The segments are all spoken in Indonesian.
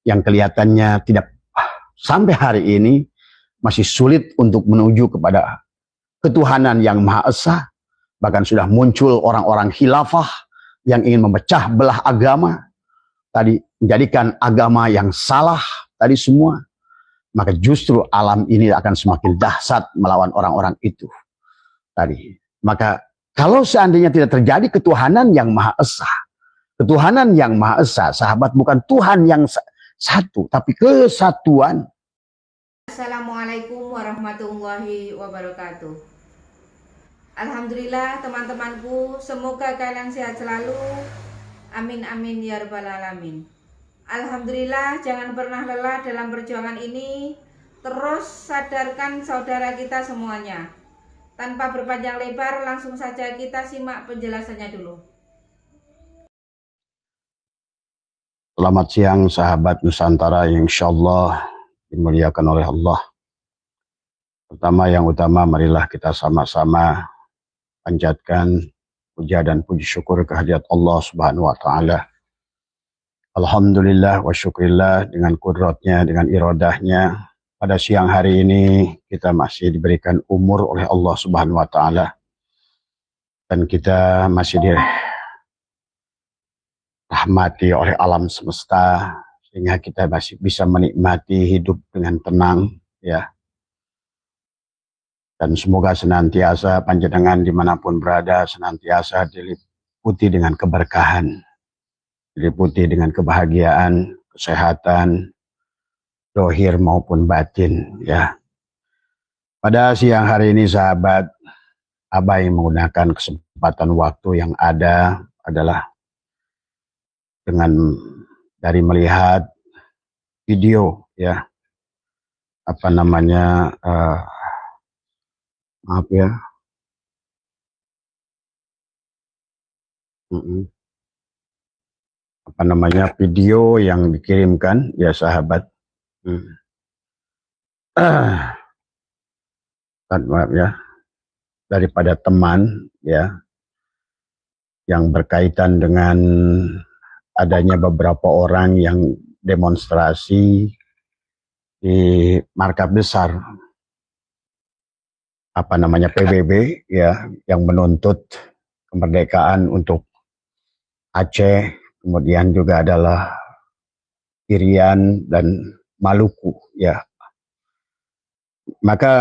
yang kelihatannya tidak sampai hari ini masih sulit untuk menuju kepada ketuhanan yang Maha Esa. Bahkan sudah muncul orang-orang khilafah yang ingin memecah belah agama, tadi menjadikan agama yang salah tadi semua. Maka justru alam ini akan semakin dahsyat melawan orang-orang itu tadi. Maka kalau seandainya tidak terjadi ketuhanan yang Maha Esa, ketuhanan yang Maha Esa, sahabat, bukan Tuhan yang satu, tapi kesatuan. Assalamualaikum warahmatullahi wabarakatuh. Alhamdulillah teman-temanku, semoga kalian sehat selalu. Amin amin ya rabbal alamin. Alhamdulillah, jangan pernah lelah dalam perjuangan ini. Terus sadarkan saudara kita semuanya. Tanpa berpanjang lebar, langsung saja kita simak penjelasannya dulu. Selamat siang sahabat Nusantara yang insyaallah dimuliakan oleh Allah. Pertama yang utama, marilah kita sama-sama panjatkan puja dan puji syukur kehadirat Allah Subhanahu wa Ta'ala. Alhamdulillah wa syukrillah, dengan kudratnya, dengan iradahnya, pada siang hari ini kita masih diberikan umur oleh Allah Subhanahu wa Ta'ala, dan kita masih dirahmati oleh alam semesta, sehingga kita masih bisa menikmati hidup dengan tenang, ya. Dan semoga senantiasa panjenengan dimanapun berada senantiasa diliputi dengan keberkahan, diliputi dengan kebahagiaan, kesehatan, dohir maupun batin, ya. Pada siang hari ini sahabat, Abah yang menggunakan kesempatan waktu yang ada adalah dengan dari melihat video, ya, apa namanya, maaf ya, apa namanya, video yang dikirimkan, ya sahabat, maaf ya, daripada teman, ya, yang berkaitan dengan adanya beberapa orang yang demonstrasi di markas besar, apa namanya, PBB, ya, yang menuntut kemerdekaan untuk Aceh, kemudian juga adalah Irian dan Maluku, ya. Maka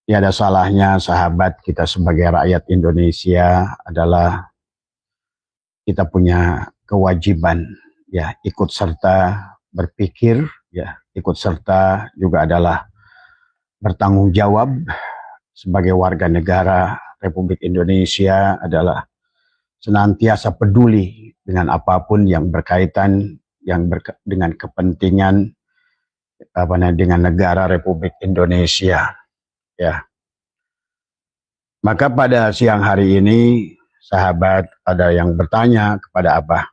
tiada salahnya sahabat, kita sebagai rakyat Indonesia adalah kita punya kewajiban, ya, ikut serta berpikir, ya, ikut serta juga adalah bertanggung jawab sebagai warga negara Republik Indonesia, adalah senantiasa peduli dengan apapun yang berkaitan dengan kepentingan dengan negara Republik Indonesia, ya. Maka pada siang hari ini sahabat, ada yang bertanya kepada Abah,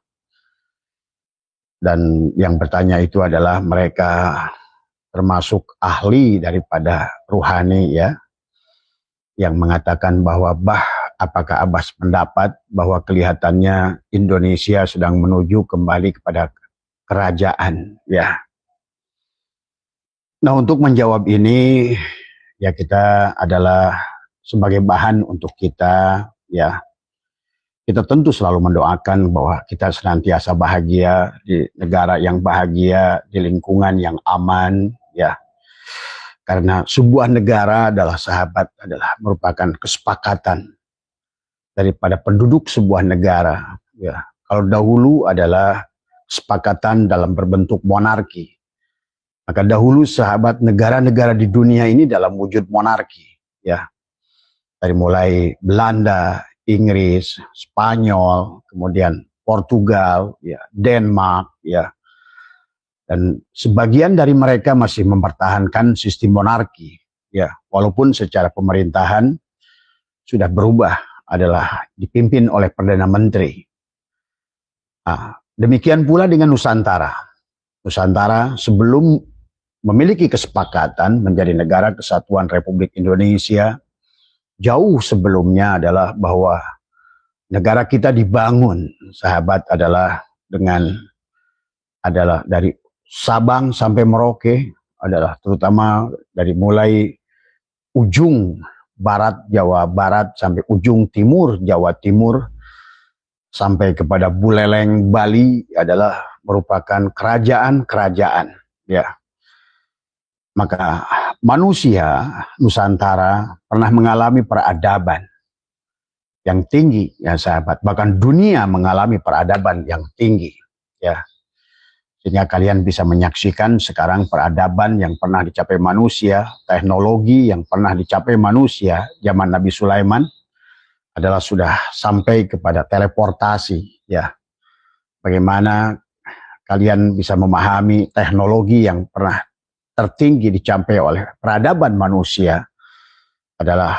dan yang bertanya itu adalah mereka termasuk ahli daripada ruhani, ya, yang mengatakan bahwa apakah Abah sependapat bahwa kelihatannya Indonesia sedang menuju kembali kepada kerajaan, ya. Nah, untuk menjawab ini, ya, kita adalah sebagai bahan untuk kita, ya, kita tentu selalu mendoakan bahwa kita senantiasa bahagia di negara yang bahagia, di lingkungan yang aman, ya. Karena sebuah negara adalah sahabat, adalah merupakan kesepakatan daripada penduduk sebuah negara, ya. Kalau dahulu adalah kesepakatan dalam berbentuk monarki, maka dahulu sahabat, negara-negara di dunia ini dalam wujud monarki, ya. Dari mulai Belanda, Inggris, Spanyol, kemudian Portugal, ya, Denmark, ya. Dan sebagian dari mereka masih mempertahankan sistem monarki, ya, walaupun secara pemerintahan sudah berubah, adalah dipimpin oleh Perdana Menteri. Nah, demikian pula dengan Nusantara. Nusantara sebelum memiliki kesepakatan menjadi negara kesatuan Republik Indonesia, jauh sebelumnya adalah bahwa negara kita dibangun, sahabat, adalah dengan adalah dari Sabang sampai Merauke, adalah terutama dari mulai ujung barat Jawa Barat sampai ujung timur Jawa Timur sampai kepada Buleleng Bali adalah merupakan kerajaan-kerajaan, ya. Maka manusia Nusantara pernah mengalami peradaban yang tinggi, ya sahabat. Bahkan dunia mengalami peradaban yang tinggi, ya. Sehingga kalian bisa menyaksikan sekarang peradaban yang pernah dicapai manusia, teknologi yang pernah dicapai manusia zaman Nabi Sulaiman adalah sudah sampai kepada teleportasi, ya. Bagaimana kalian bisa memahami teknologi yang pernah tertinggi dicapai oleh peradaban manusia adalah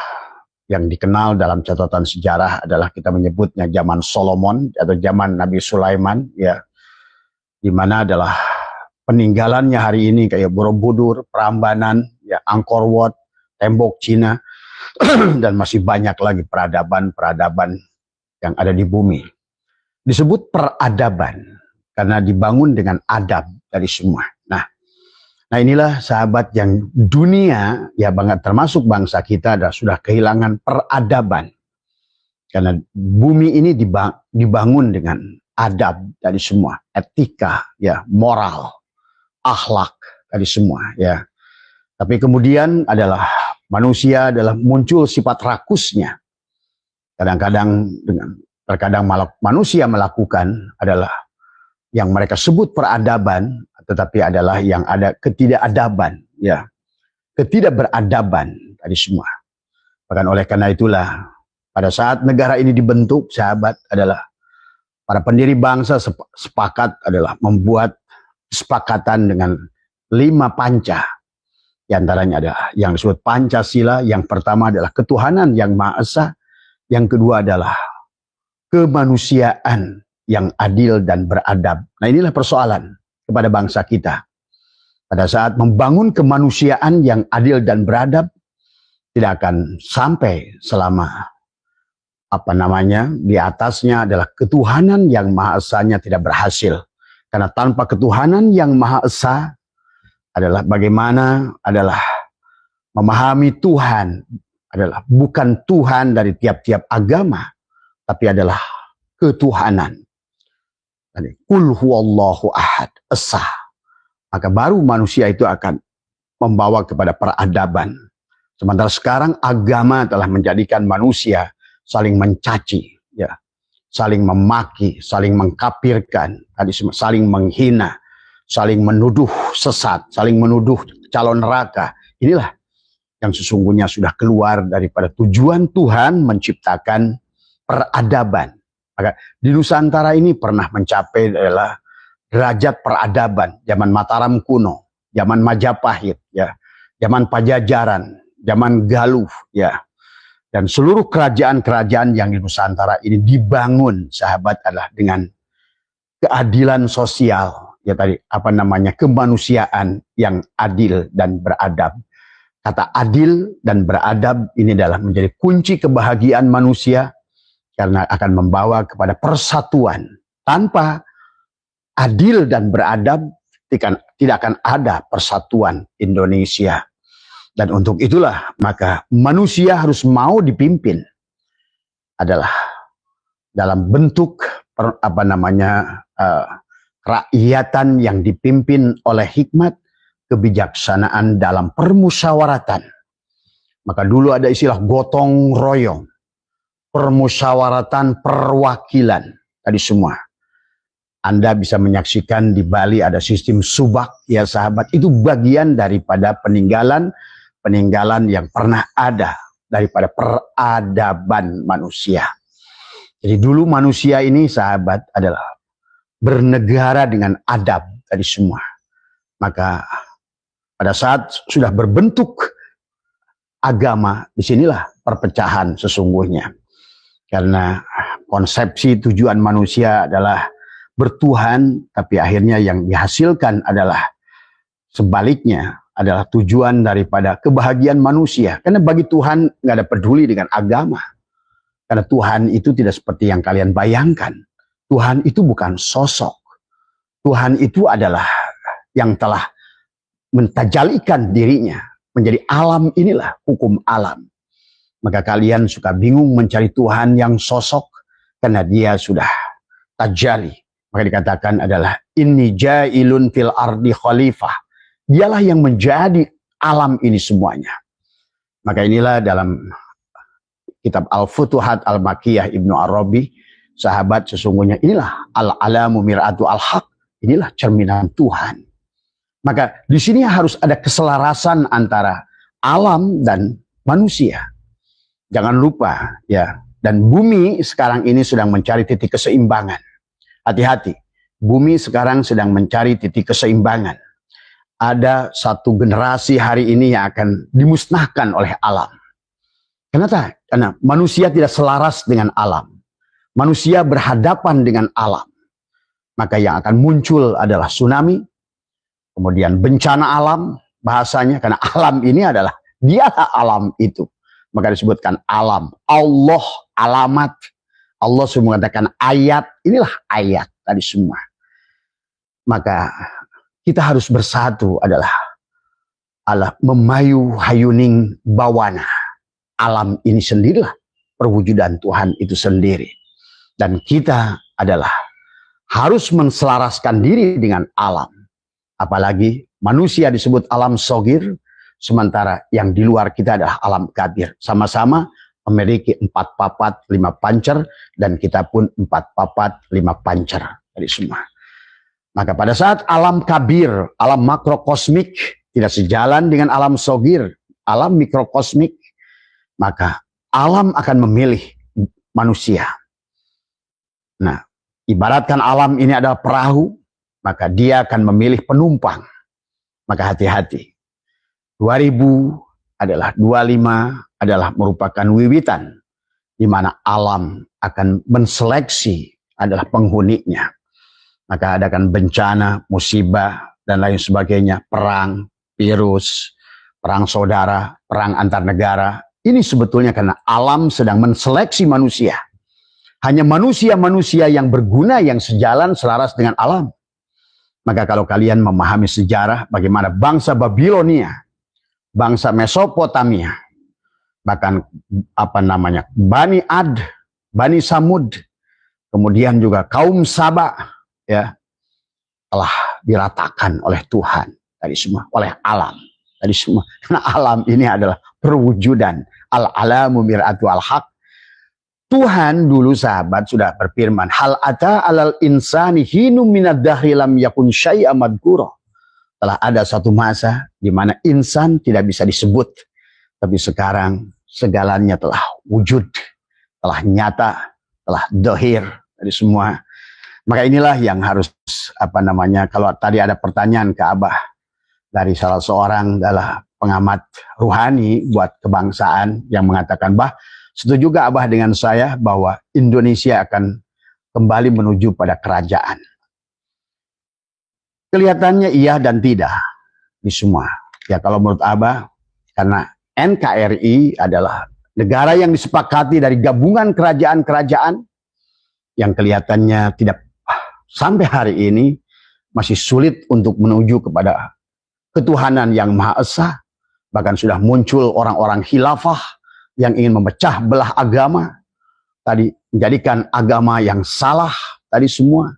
yang dikenal dalam catatan sejarah adalah kita menyebutnya zaman Solomon atau zaman Nabi Sulaiman, ya, di mana adalah peninggalannya hari ini kayak Borobudur, Prambanan, ya, Angkor Wat, tembok Cina dan masih banyak lagi peradaban-peradaban yang ada di bumi. Disebut peradaban karena dibangun dengan adab dari semua. Nah inilah sahabat yang dunia, ya banget termasuk bangsa kita sudah kehilangan peradaban. Karena bumi ini dibangun dengan adab dari semua, etika, ya, moral, akhlak dari semua, ya. Tapi kemudian adalah manusia adalah muncul sifat rakusnya. Terkadang manusia melakukan adalah yang mereka sebut peradaban, tetapi adalah yang ada ketidakadaban, ya, ketidakberadaban tadi semua. Bahkan oleh karena itulah pada saat negara ini dibentuk, sahabat, adalah para pendiri bangsa sepakat adalah membuat kesepakatan dengan 5 panca. Di antaranya ada yang disebut Pancasila. Yang pertama adalah ketuhanan yang Maha Esa, yang kedua adalah kemanusiaan yang adil dan beradab. Nah inilah persoalan kepada bangsa kita. Pada saat membangun kemanusiaan yang adil dan beradab, tidak akan sampai selama di atasnya adalah ketuhanan yang Maha Esanya tidak berhasil. Karena tanpa ketuhanan yang Maha Esa adalah bagaimana adalah memahami Tuhan adalah bukan Tuhan dari tiap-tiap agama, tapi adalah ketuhanan. Qul huwallahu ahad, esa. Maka baru manusia itu akan membawa kepada peradaban. Sementara sekarang agama telah menjadikan manusia saling mencaci, ya, saling memaki, saling mengkapirkan, saling menghina, saling menuduh sesat, saling menuduh calon neraka. Inilah yang sesungguhnya sudah keluar daripada tujuan Tuhan menciptakan peradaban. Maka di Nusantara ini pernah mencapai adalah derajat peradaban zaman Mataram kuno, zaman Majapahit, ya, zaman Pajajaran, zaman Galuh, ya, dan seluruh kerajaan-kerajaan yang di Nusantara ini dibangun, sahabat, adalah dengan keadilan sosial, ya tadi kemanusiaan yang adil dan beradab. Kata adil dan beradab ini adalah menjadi kunci kebahagiaan manusia. Karena akan membawa kepada persatuan. Tanpa adil dan beradab, tidak akan ada persatuan Indonesia. Dan untuk itulah, maka manusia harus mau dipimpin. Adalah dalam bentuk kerakyatan yang dipimpin oleh hikmat, kebijaksanaan dalam permusyawaratan. Maka dulu ada istilah gotong royong. Permusyawaratan perwakilan tadi semua. Anda bisa menyaksikan di Bali ada sistem subak, ya sahabat. Itu bagian daripada peninggalan yang pernah ada daripada peradaban manusia. Jadi dulu manusia ini, sahabat, adalah bernegara dengan adab tadi semua. Maka pada saat sudah berbentuk agama, disinilah perpecahan sesungguhnya. Karena konsepsi tujuan manusia adalah bertuhan, tapi akhirnya yang dihasilkan adalah sebaliknya, adalah tujuan daripada kebahagiaan manusia. Karena bagi Tuhan nggak ada peduli dengan agama. Karena Tuhan itu tidak seperti yang kalian bayangkan. Tuhan itu bukan sosok. Tuhan itu adalah yang telah mentajalikan dirinya menjadi alam inilah, hukum alam. Maka kalian suka bingung mencari Tuhan yang sosok karena dia sudah tajali. Maka dikatakan adalah inni jailun fil ardi khalifah. Dialah yang menjadi alam ini semuanya. Maka inilah dalam kitab Al-Futuhat Al-Makiyah Ibnu Arabi, sahabat, sesungguhnya inilah al-alamu mir'atu al-haq. Inilah cerminan Tuhan. Maka di sini harus ada keselarasan antara alam dan manusia. Jangan lupa ya, dan bumi sekarang ini sedang mencari titik keseimbangan. Hati-hati, bumi sekarang sedang mencari titik keseimbangan. Ada satu generasi hari ini yang akan dimusnahkan oleh alam. Kenapa? Karena manusia tidak selaras dengan alam. Manusia berhadapan dengan alam. Maka yang akan muncul adalah tsunami, kemudian bencana alam, bahasanya, karena alam ini adalah, dialah alam itu. Maka disebutkan alam. Allah, alamat. Allah semua mengatakan ayat, inilah ayat tadi semua. Maka kita harus bersatu adalah memayu hayuning bawana. Alam ini sendirilah perwujudan Tuhan itu sendiri. Dan kita adalah harus menselaraskan diri dengan alam. Apalagi manusia disebut alam sogir, sementara yang di luar kita adalah alam kabir. Sama-sama memiliki 4 papat 5 pancer, dan kita pun 4 papat 5 pancer dari semua. Maka pada saat alam kabir, alam makrokosmik tidak sejalan dengan alam sogir, alam mikrokosmik, maka alam akan memilih manusia. Nah, ibaratkan alam ini adalah perahu, maka dia akan memilih penumpang. Maka hati-hati. 2000 adalah 25 adalah merupakan wiwitan di mana alam akan menseleksi adalah penghuninya. Maka adakan bencana, musibah dan lain sebagainya, perang, virus, perang saudara, perang antar negara. Ini sebetulnya karena alam sedang menseleksi manusia. Hanya manusia-manusia yang berguna, yang sejalan, selaras dengan alam. Maka kalau kalian memahami sejarah bagaimana bangsa Babilonia, bangsa Mesopotamia, bahkan Bani Ad, Bani Samud, kemudian juga kaum Saba, ya, telah diratakan oleh Tuhan tadi semua, oleh alam tadi semua. Karena alam ini adalah perwujudan al-alamu mir'atu al-haq. Tuhan dulu sahabat sudah berfirman, hal ata alal insani hinum minad dahri lam yakun syai'a madhkura. Telah ada satu masa di mana insan tidak bisa disebut, tapi sekarang segalanya telah wujud, telah nyata, telah dohir dari semua. Maka inilah yang harus kalau tadi ada pertanyaan ke Abah dari salah seorang adalah pengamat ruhani buat kebangsaan yang mengatakan, bah, setuju juga Abah dengan saya bahwa Indonesia akan kembali menuju pada kerajaan? Kelihatannya iya dan tidak di semua. Ya kalau menurut Abah, karena NKRI adalah negara yang disepakati dari gabungan kerajaan-kerajaan yang kelihatannya tidak sampai hari ini masih sulit untuk menuju kepada ketuhanan yang Maha Esa. Bahkan sudah muncul orang-orang khilafah yang ingin memecah belah agama, tadi menjadikan agama yang salah tadi semua.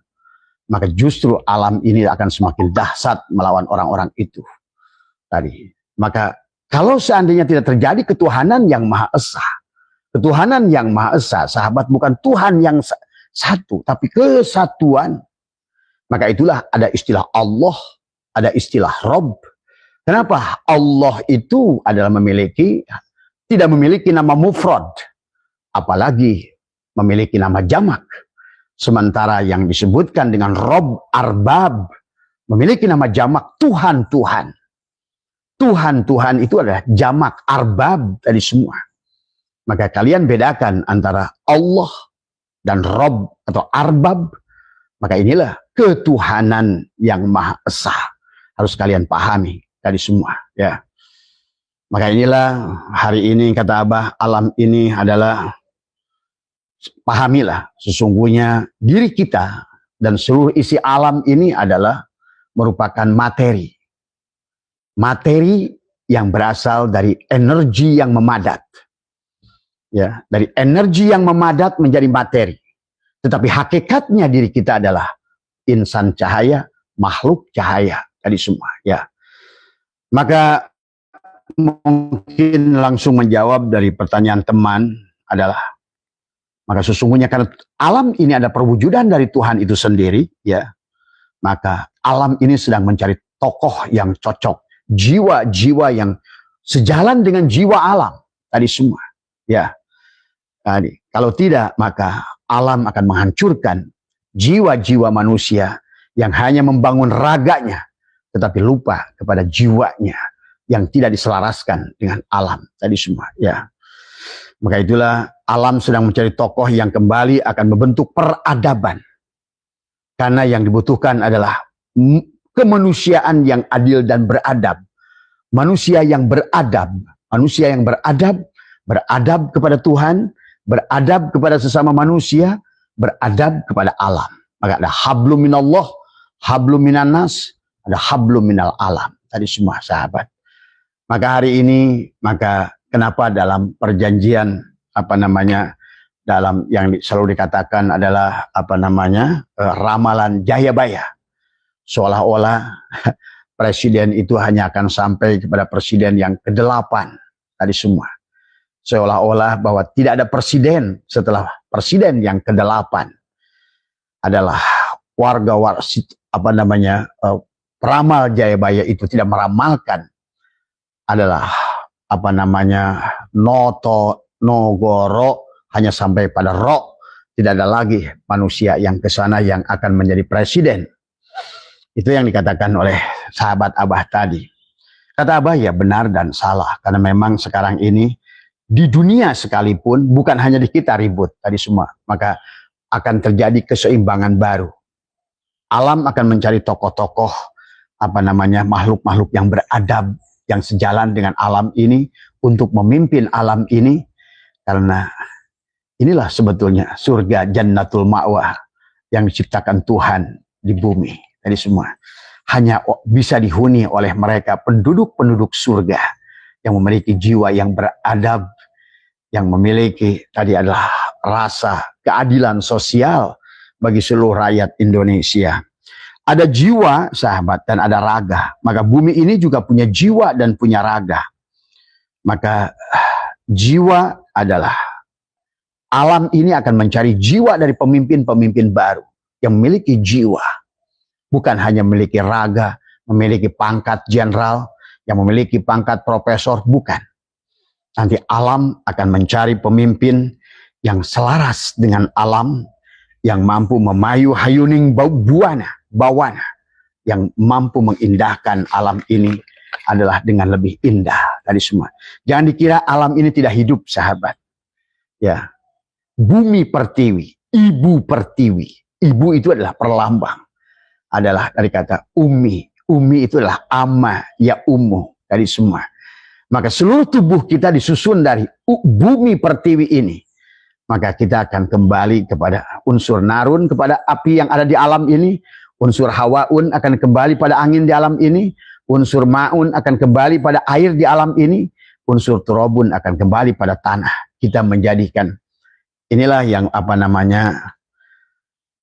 Maka justru alam ini akan semakin dahsyat melawan orang-orang itu tadi. Maka kalau seandainya tidak terjadi ketuhanan yang Maha Esa, ketuhanan yang Maha Esa, sahabat, bukan Tuhan yang satu, tapi kesatuan. Maka itulah ada istilah Allah, ada istilah Rob. Kenapa? Allah itu adalah tidak memiliki nama mufrad, apalagi memiliki nama jamak. Sementara yang disebutkan dengan Rob, Arbab, memiliki nama jamak Tuhan-Tuhan. Tuhan-Tuhan itu adalah jamak, Arbab tadi semua. Maka kalian bedakan antara Allah dan Rob atau Arbab. Maka inilah ketuhanan yang Maha Esa. Harus kalian pahami tadi semua. Ya. Maka inilah hari ini kata Abah, alam ini adalah, pahamilah sesungguhnya diri kita dan seluruh isi alam ini adalah merupakan materi. Materi yang berasal dari energi yang memadat. Ya, dari energi yang memadat menjadi materi. Tetapi hakikatnya diri kita adalah insan cahaya, makhluk cahaya tadi semua, ya. Maka mungkin langsung menjawab dari pertanyaan teman adalah, maka sesungguhnya karena alam ini ada perwujudan dari Tuhan itu sendiri, ya, maka alam ini sedang mencari tokoh yang cocok, jiwa-jiwa yang sejalan dengan jiwa alam tadi semua, ya. Tadi, kalau tidak maka alam akan menghancurkan jiwa-jiwa manusia yang hanya membangun raganya, tetapi lupa kepada jiwanya yang tidak diselaraskan dengan alam tadi semua, ya. Maka itulah alam sedang mencari tokoh yang kembali akan membentuk peradaban. Karena yang dibutuhkan adalah kemanusiaan yang adil dan beradab. Manusia yang beradab, beradab kepada Tuhan, beradab kepada sesama manusia, beradab kepada alam. Maka ada hablum minallah, hablum minannas, ada hablum minal alam. Tadi semua sahabat. Maka hari ini, maka kenapa dalam perjanjian dalam yang selalu dikatakan adalah ramalan Jayabaya, seolah-olah presiden itu hanya akan sampai kepada presiden yang ke-8 tadi semua, seolah-olah bahwa tidak ada presiden setelah presiden yang ke-8 adalah peramal Jayabaya itu tidak meramalkan adalah noto nogoro, hanya sampai pada ro, tidak ada lagi manusia yang ke sana yang akan menjadi presiden. Itu yang dikatakan oleh sahabat Abah tadi. Kata Abah ya benar dan salah, karena memang sekarang ini di dunia sekalipun, bukan hanya di kita ribut tadi semua, maka akan terjadi keseimbangan baru. Alam akan mencari tokoh-tokoh makhluk-makhluk yang beradab, yang sejalan dengan alam ini untuk memimpin alam ini, karena inilah sebetulnya surga jannatul ma'wa yang diciptakan Tuhan di bumi. Tadi semua hanya bisa dihuni oleh mereka penduduk-penduduk surga yang memiliki jiwa yang beradab, yang memiliki tadi adalah rasa keadilan sosial bagi seluruh rakyat Indonesia. Ada jiwa, sahabat, dan ada raga. Maka bumi ini juga punya jiwa dan punya raga. Maka jiwa adalah alam ini akan mencari jiwa dari pemimpin-pemimpin baru yang memiliki jiwa. Bukan hanya memiliki raga, memiliki pangkat jenderal, yang memiliki pangkat profesor, bukan. Nanti alam akan mencari pemimpin yang selaras dengan alam, yang mampu memayu hayuning bawana, yang mampu mengindahkan alam ini adalah dengan lebih indah dari semua. Jangan dikira alam ini tidak hidup, sahabat. Ya, bumi pertiwi, ibu pertiwi. Ibu itu adalah perlambang, adalah dari kata umi. Umi itu adalah ama, ya ummu, dari semua. Maka seluruh tubuh kita disusun dari bumi pertiwi ini. Maka kita akan kembali kepada unsur narun, kepada api yang ada di alam ini. Unsur hawaun akan kembali pada angin di alam ini. Unsur ma'un akan kembali pada air di alam ini. Unsur turabun akan kembali pada tanah. Kita menjadikan, inilah yang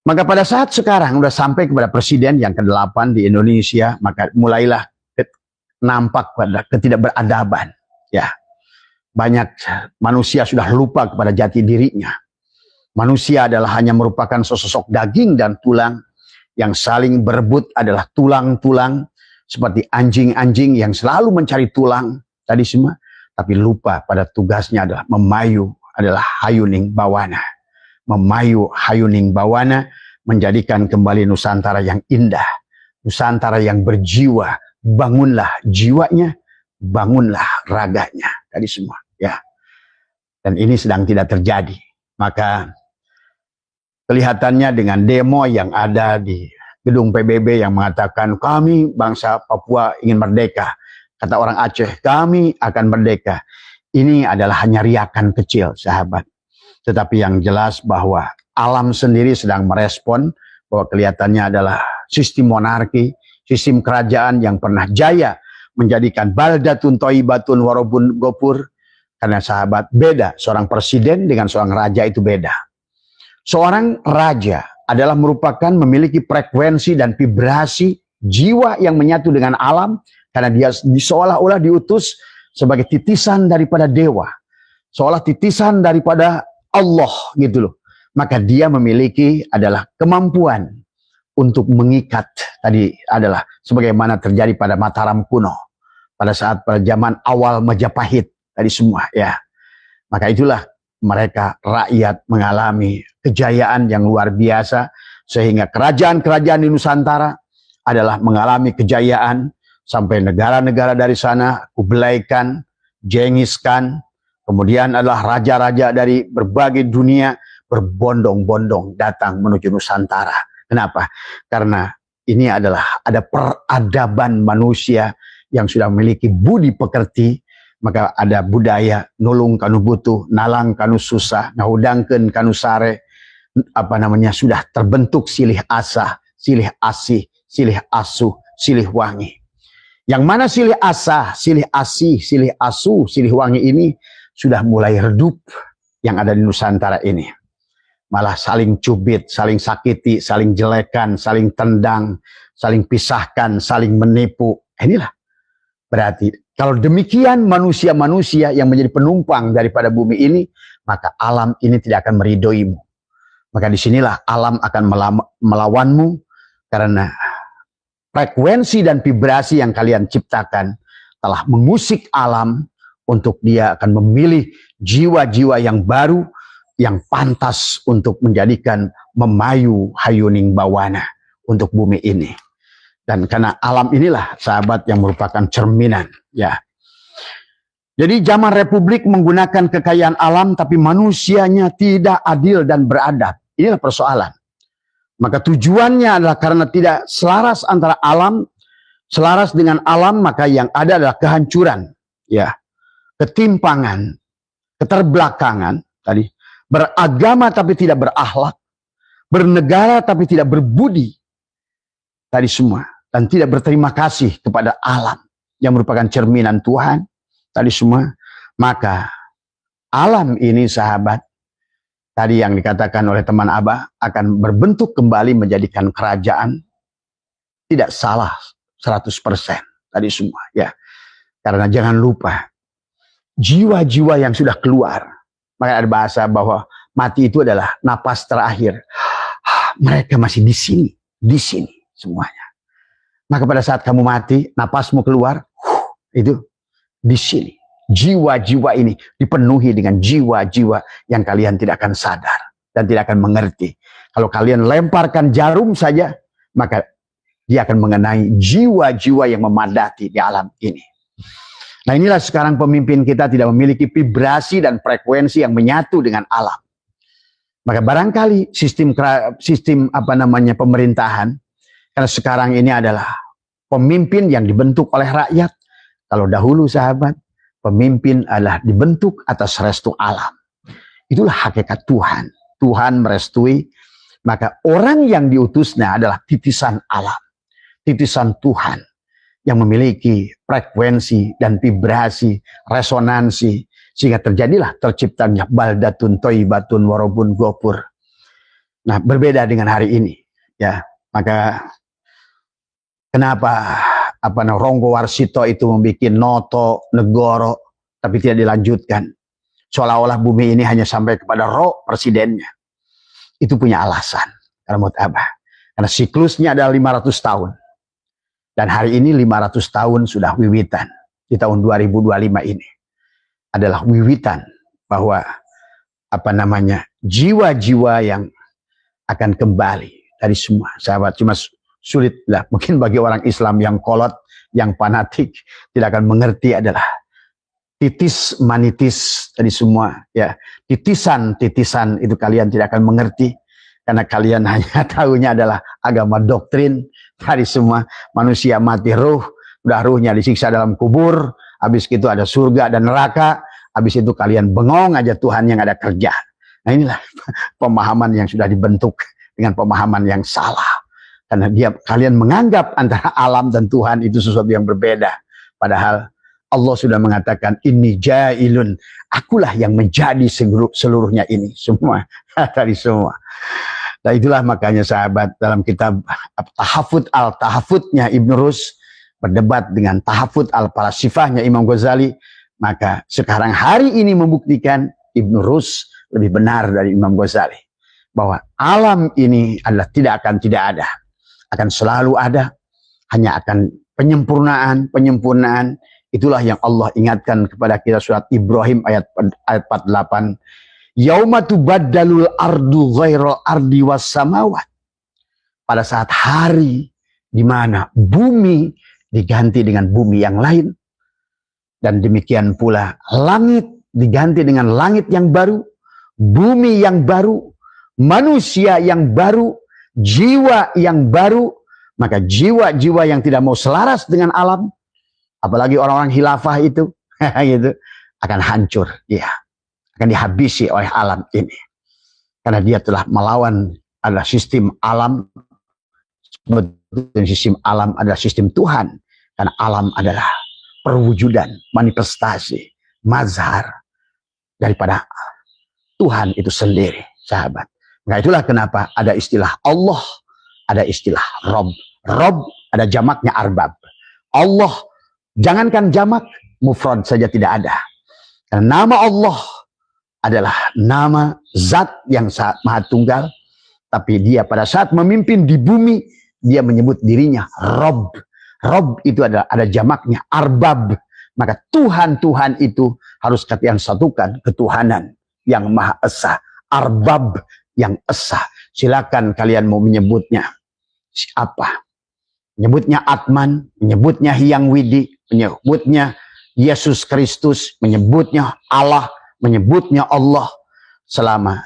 maka pada saat sekarang sudah sampai kepada presiden yang ke-8 di Indonesia, maka mulailah nampak pada ketidakberadaban. Ya, banyak manusia sudah lupa kepada jati dirinya. Manusia adalah hanya merupakan sosok daging dan tulang, yang saling berebut adalah tulang-tulang, seperti anjing-anjing yang selalu mencari tulang tadi semua, tapi lupa pada tugasnya adalah memayu, adalah hayuning bawana. Memayu hayuning bawana, menjadikan kembali Nusantara yang indah, Nusantara yang berjiwa. Bangunlah jiwanya, bangunlah raganya, tadi semua, ya. Dan ini sedang tidak terjadi. Maka kelihatannya dengan demo yang ada di gedung PBB yang mengatakan kami bangsa Papua ingin merdeka, kata orang Aceh kami akan merdeka. Ini adalah hanya riakan kecil, sahabat. Tetapi yang jelas bahwa alam sendiri sedang merespon bahwa kelihatannya adalah sistem monarki, sistem kerajaan yang pernah jaya menjadikan baldatun thayyibatun warabun ghafur. Karena sahabat, beda seorang presiden dengan seorang raja itu beda. Seorang raja adalah merupakan memiliki frekuensi dan vibrasi jiwa yang menyatu dengan alam, karena dia seolah-olah diutus sebagai titisan daripada dewa, seolah titisan daripada Allah gitu loh. Maka dia memiliki adalah kemampuan untuk mengikat, tadi adalah sebagaimana terjadi pada Mataram kuno pada saat pada zaman awal Majapahit tadi semua ya. Maka itulah mereka rakyat mengalami kejayaan yang luar biasa, sehingga kerajaan-kerajaan di Nusantara adalah mengalami kejayaan sampai negara-negara dari sana, Kublai Khan, Genghis Khan, kemudian adalah raja-raja dari berbagai dunia berbondong-bondong datang menuju Nusantara. Kenapa? Karena ini adalah ada peradaban manusia yang sudah memiliki budi pekerti. Maka ada budaya nulung kanu butuh, nalang kanu susah, ngahudangkeun kanu sare, sudah terbentuk silih asah, silih asih, silih asuh, silih wangi. Yang mana silih asah, silih asih, silih asuh, silih wangi ini sudah mulai redup yang ada di Nusantara ini. Malah saling cubit, saling sakiti, saling jelekan, saling tendang, saling pisahkan, saling menipu. Inilah berarti kalau demikian manusia-manusia yang menjadi penumpang daripada bumi ini, maka alam ini tidak akan meridhoimu. Maka disinilah alam akan melawanmu, karena frekuensi dan vibrasi yang kalian ciptakan telah mengusik alam untuk dia akan memilih jiwa-jiwa yang baru yang pantas untuk menjadikan memayu hayuning bawana untuk bumi ini. Dan karena alam inilah sahabat yang merupakan cerminan ya. Jadi zaman republik menggunakan kekayaan alam tapi manusianya tidak adil dan beradab. Inilah persoalan. Maka tujuannya adalah karena tidak selaras antara alam, selaras dengan alam, maka yang ada adalah kehancuran ya. Ketimpangan, keterbelakangan tadi, beragama tapi tidak berakhlak, bernegara tapi tidak berbudi. Tadi semua. Dan tidak berterima kasih kepada alam yang merupakan cerminan Tuhan. Tadi semua. Maka alam ini sahabat, tadi yang dikatakan oleh teman Abah, akan berbentuk kembali menjadikan kerajaan. Tidak salah 100% tadi semua ya. Karena jangan lupa, jiwa-jiwa yang sudah keluar, maka ada bahasa bahwa mati itu adalah napas terakhir. Mereka masih di sini semuanya. Maka pada saat kamu mati, napasmu keluar, itu di sini. Jiwa-jiwa ini dipenuhi dengan jiwa-jiwa yang kalian tidak akan sadar dan tidak akan mengerti. Kalau kalian lemparkan jarum saja, maka dia akan mengenai jiwa-jiwa yang memadati di alam ini. Nah inilah sekarang pemimpin kita tidak memiliki vibrasi dan frekuensi yang menyatu dengan alam. Maka barangkali sistem pemerintahan, karena sekarang ini adalah pemimpin yang dibentuk oleh rakyat. Kalau dahulu sahabat, pemimpin adalah dibentuk atas restu alam. Itulah hakikat Tuhan. Tuhan merestui, maka orang yang diutusnya adalah titisan alam. Titisan Tuhan yang memiliki frekuensi dan vibrasi, resonansi, sehingga terciptanya baldatun thayyibatun warabun ghafur. Nah, berbeda dengan hari ini, ya. Maka kenapa Ronggo Warsito itu membuat noto negoro tapi tidak dilanjutkan, seolah-olah bumi ini hanya sampai kepada roh presidennya. Itu punya alasan karena menurut Abah, karena siklusnya adalah 500 tahun dan hari ini 500 tahun sudah wiwitan. Di tahun 2025 ini adalah wiwitan bahwa jiwa-jiwa yang akan kembali dari semua sahabat. Cuma sulit lah mungkin bagi orang Islam yang kolot, yang fanatik, tidak akan mengerti adalah titis manitis tadi semua ya. Titisan itu kalian tidak akan mengerti, karena kalian hanya tahunya adalah agama doktrin. Tadi semua manusia mati ruh, udah ruhnya disiksa dalam kubur, habis itu ada surga dan neraka, habis itu kalian bengong aja Tuhan yang ada kerja. Nah inilah pemahaman yang sudah dibentuk dengan pemahaman yang salah. Karena kalian menganggap antara alam dan Tuhan itu sesuatu yang berbeda. Padahal Allah sudah mengatakan, inni ja'ilun, akulah yang menjadi seluruhnya ini. Semua, dari semua. Nah itulah makanya sahabat dalam kitab Tahafut al-Tahafutnya Ibn Rus, berdebat dengan Tahafut al-Falasifahnya Imam Ghazali, maka sekarang hari ini membuktikan Ibn Rus lebih benar dari Imam Ghazali. Bahwa alam ini adalah tidak ada. Akan selalu ada, hanya akan penyempurnaan. Itulah yang Allah ingatkan kepada kita surat Ibrahim ayat 48. Yauma tubaddalul ardu ghairal ardi was samawat. Pada saat hari di mana bumi diganti dengan bumi yang lain. Dan demikian pula langit diganti dengan langit yang baru, bumi yang baru, manusia yang baru, jiwa yang baru. Maka jiwa-jiwa yang tidak mau selaras dengan alam, apalagi orang-orang khilafah itu, gitu, akan hancur, dia akan dihabisi oleh alam ini, karena dia telah melawan adalah sistem alam. Sistem alam adalah sistem Tuhan, karena alam adalah perwujudan, manifestasi, mazhar daripada Tuhan itu sendiri, sahabat. Nah itulah kenapa ada istilah Allah, ada istilah Rob. Rob ada jamaknya arbab. Allah, jangankan jamak, mufrad saja tidak ada. Karena nama Allah adalah nama zat yang sangat maha tunggal. Tapi dia pada saat memimpin di bumi, dia menyebut dirinya Rob. Rob itu ada jamaknya arbab. Maka Tuhan itu harus kalian satukan, ketuhanan yang maha esa. Arbab yang esa. Silakan kalian mau menyebutnya apa? Menyebutnya Atman, menyebutnya Hyang Widi, menyebutnya Yesus Kristus, menyebutnya Allah, menyebutnya Allah. Selama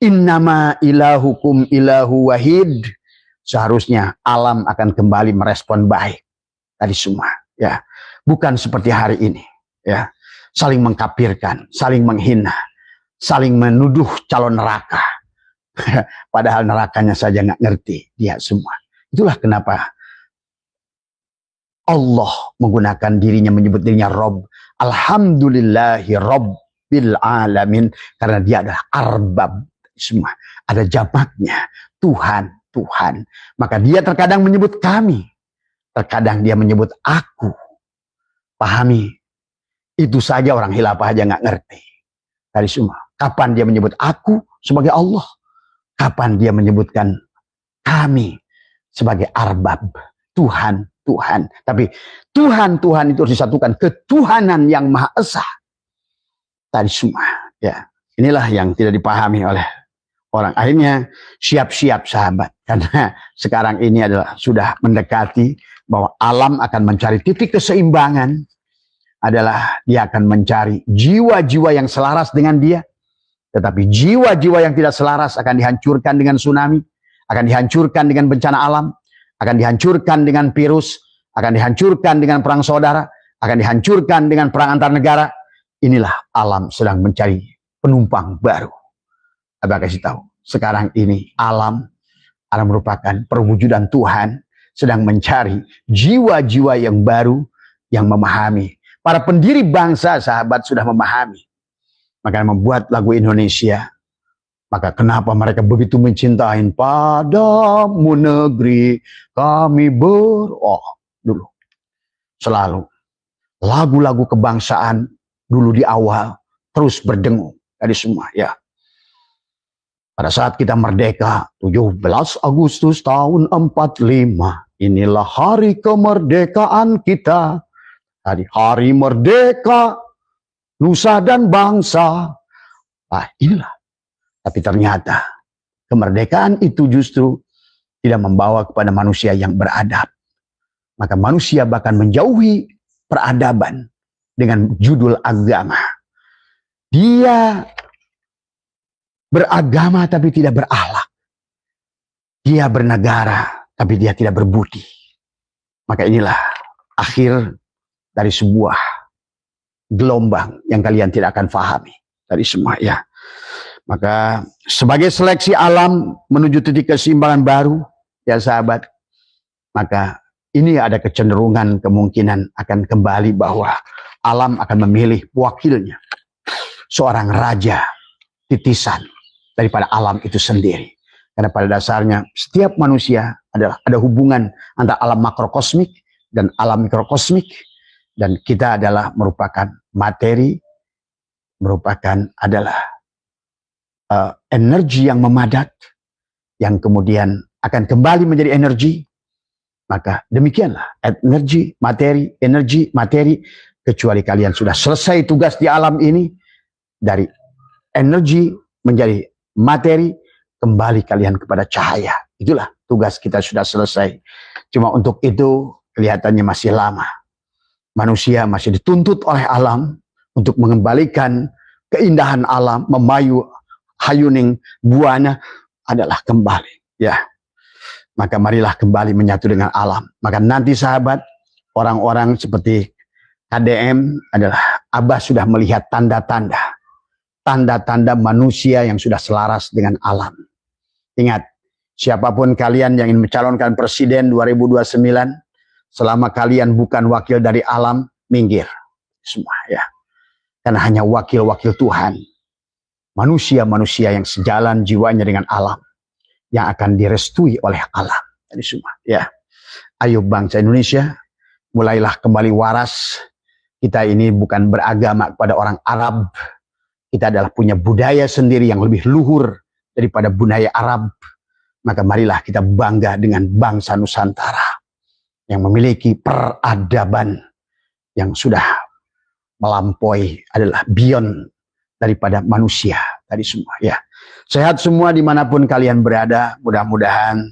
innama ilahukum ilahu wahid, seharusnya alam akan kembali merespon baik tadi semua, ya. Bukan seperti hari ini, ya. Saling mengkafirkan, saling menghina, saling menuduh calon neraka. Padahal nerakanya saja nggak ngerti dia semua. Itulah kenapa Allah menggunakan dirinya, menyebut dirinya Rob. Alhamdulillahi Rabbil Alamin. Karena dia adalah arbab semua. Ada jamaknya. Tuhan. Maka dia terkadang menyebut kami. Terkadang dia menyebut aku. Pahami. Itu saja orang khilafah aja nggak ngerti. Dari semua. Kapan dia menyebut aku sebagai Allah? Kapan dia menyebutkan kami sebagai arbab? Tuhan. Tapi Tuhan itu harus disatukan, ketuhanan yang maha esa. Tadi semua, ya. Inilah yang tidak dipahami oleh orang. Akhirnya siap-siap sahabat, karena sekarang ini adalah sudah mendekati bahwa alam akan mencari titik keseimbangan. Adalah dia akan mencari jiwa-jiwa yang selaras dengan dia. Tetapi jiwa-jiwa yang tidak selaras akan dihancurkan dengan tsunami, akan dihancurkan dengan bencana alam, akan dihancurkan dengan virus, akan dihancurkan dengan perang saudara, akan dihancurkan dengan perang antar negara. Inilah alam sedang mencari penumpang baru. Abang kasih tahu, sekarang ini alam merupakan perwujudan Tuhan sedang mencari jiwa-jiwa yang baru yang memahami. Para pendiri bangsa, sahabat, sudah memahami. Maka membuat lagu Indonesia. Maka kenapa mereka begitu mencintai padamu negeri kami dulu. Selalu. Lagu-lagu kebangsaan dulu di awal terus berdengung dari semua, ya. Pada saat kita merdeka 17 Agustus tahun 45, inilah hari kemerdekaan kita. Tadi hari merdeka nusa dan bangsa. Nah, inilah. Tapi ternyata kemerdekaan itu justru tidak membawa kepada manusia yang beradab. Maka manusia bahkan menjauhi peradaban dengan judul agama. Dia beragama tapi tidak berakhlak. Dia bernegara tapi dia tidak berbudi. Maka inilah akhir dari sebuah gelombang yang kalian tidak akan pahami dari semua, ya. Maka sebagai seleksi alam menuju titik keseimbangan baru, ya sahabat, maka ini ada kecenderungan kemungkinan akan kembali bahwa alam akan memilih wakilnya, seorang raja titisan daripada alam itu sendiri. Karena pada dasarnya setiap manusia ada hubungan antara alam makrokosmik dan alam mikrokosmik, dan kita adalah merupakan materi, merupakan adalah energi yang memadat, yang kemudian akan kembali menjadi energi. Maka demikianlah energi, materi, kecuali kalian sudah selesai tugas di alam ini, dari energi menjadi materi, kembali kalian kepada cahaya. Itulah tugas kita sudah selesai. Cuma untuk itu kelihatannya masih lama. Manusia masih dituntut oleh alam untuk mengembalikan keindahan alam, memayu hayuning buana adalah kembali, ya. Maka marilah kembali menyatu dengan alam. Maka nanti sahabat, orang-orang seperti KDM adalah Abah sudah melihat tanda-tanda manusia yang sudah selaras dengan alam. Ingat, siapapun kalian yang ingin mencalonkan presiden 2029, selama kalian bukan wakil dari alam, minggir semua, ya. Karena hanya wakil-wakil Tuhan, manusia-manusia yang sejalan jiwanya dengan alam, yang akan direstui oleh alam. Ini semua, ya. Ayo bangsa Indonesia, mulailah kembali waras. Kita ini bukan beragama kepada orang Arab. Kita adalah punya budaya sendiri yang lebih luhur daripada budaya Arab. Maka marilah kita bangga dengan bangsa Nusantara yang memiliki peradaban yang sudah melampaui, adalah beyond daripada manusia tadi semua, ya. Sehat semua dimanapun kalian berada. Mudah-mudahan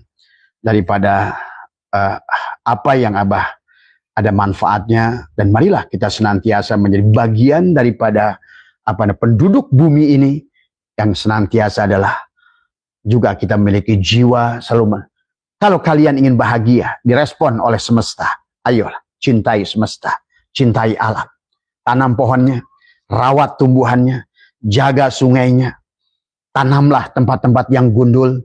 daripada apa yang Abah ada manfaatnya, dan marilah kita senantiasa menjadi bagian daripada penduduk bumi ini yang senantiasa adalah juga kita memiliki jiwa selalu. Kalau kalian ingin bahagia, direspon oleh semesta, ayolah cintai semesta, cintai alam. Tanam pohonnya, rawat tumbuhannya, jaga sungainya, tanamlah tempat-tempat yang gundul,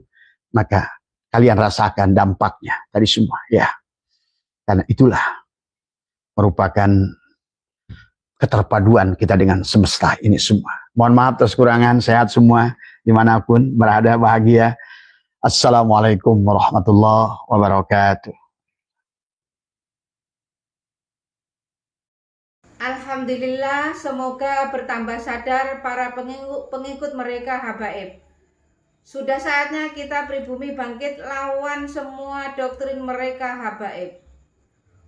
maka kalian rasakan dampaknya tadi semua, ya. Karena itulah merupakan keterpaduan kita dengan semesta ini semua. Mohon maaf atas kekurangan, sehat semua dimanapun berada, bahagia. Assalamualaikum warahmatullahi wabarakatuh. Alhamdulillah, semoga bertambah sadar para pengikut mereka habaib. Sudah saatnya kita pribumi bangkit lawan semua doktrin mereka habaib.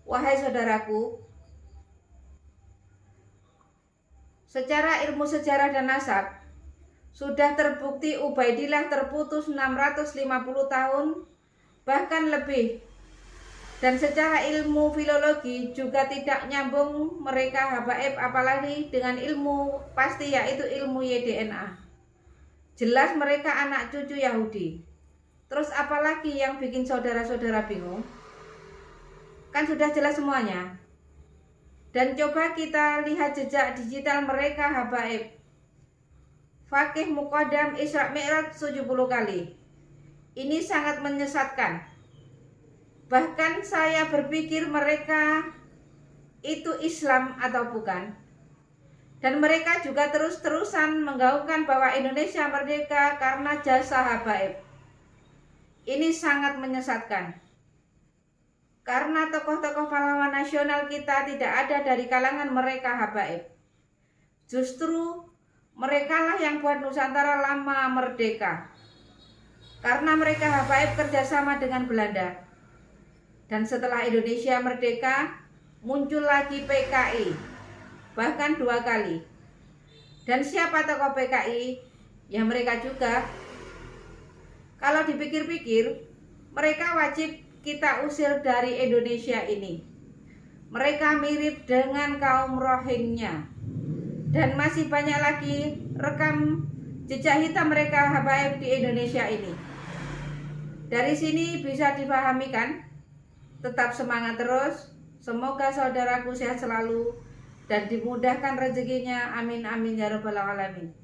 Wahai saudaraku, secara ilmu sejarah dan nasab, sudah terbukti Ubaidillah terputus 650 tahun, bahkan lebih. Dan secara ilmu filologi juga tidak nyambung mereka habaib, apalagi dengan ilmu pasti, yaitu ilmu YDNA. Jelas mereka anak cucu Yahudi. Terus apalagi yang bikin saudara-saudara bingung? Kan sudah jelas semuanya. Dan coba kita lihat jejak digital mereka habaib. Fakih Muqaddam Isra Mi'raj 70 kali. Ini sangat menyesatkan. Bahkan saya berpikir mereka itu Islam atau bukan. Dan mereka juga terus-terusan menggaungkan bahwa Indonesia merdeka karena jasa habaib. Ini sangat menyesatkan. Karena tokoh-tokoh pahlawan nasional kita tidak ada dari kalangan mereka habaib. Justru merekalah yang buat Nusantara lama merdeka. Karena mereka habaib kerjasama dengan Belanda. Dan setelah Indonesia merdeka, muncul lagi PKI, bahkan 2 kali. Dan siapa tokoh PKI? Ya mereka juga. Kalau dipikir-pikir, mereka wajib kita usir dari Indonesia ini. Mereka mirip dengan kaum Rohingya. Dan masih banyak lagi rekam jejak hitam mereka habaib di Indonesia ini. Dari sini bisa dipahami kan? Tetap semangat terus. Semoga saudaraku sehat selalu dan dimudahkan rezekinya. Amin amin ya rabbal alamin.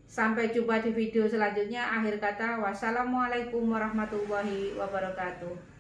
Sampai jumpa di video selanjutnya. Akhir kata, wassalamualaikum warahmatullahi wabarakatuh.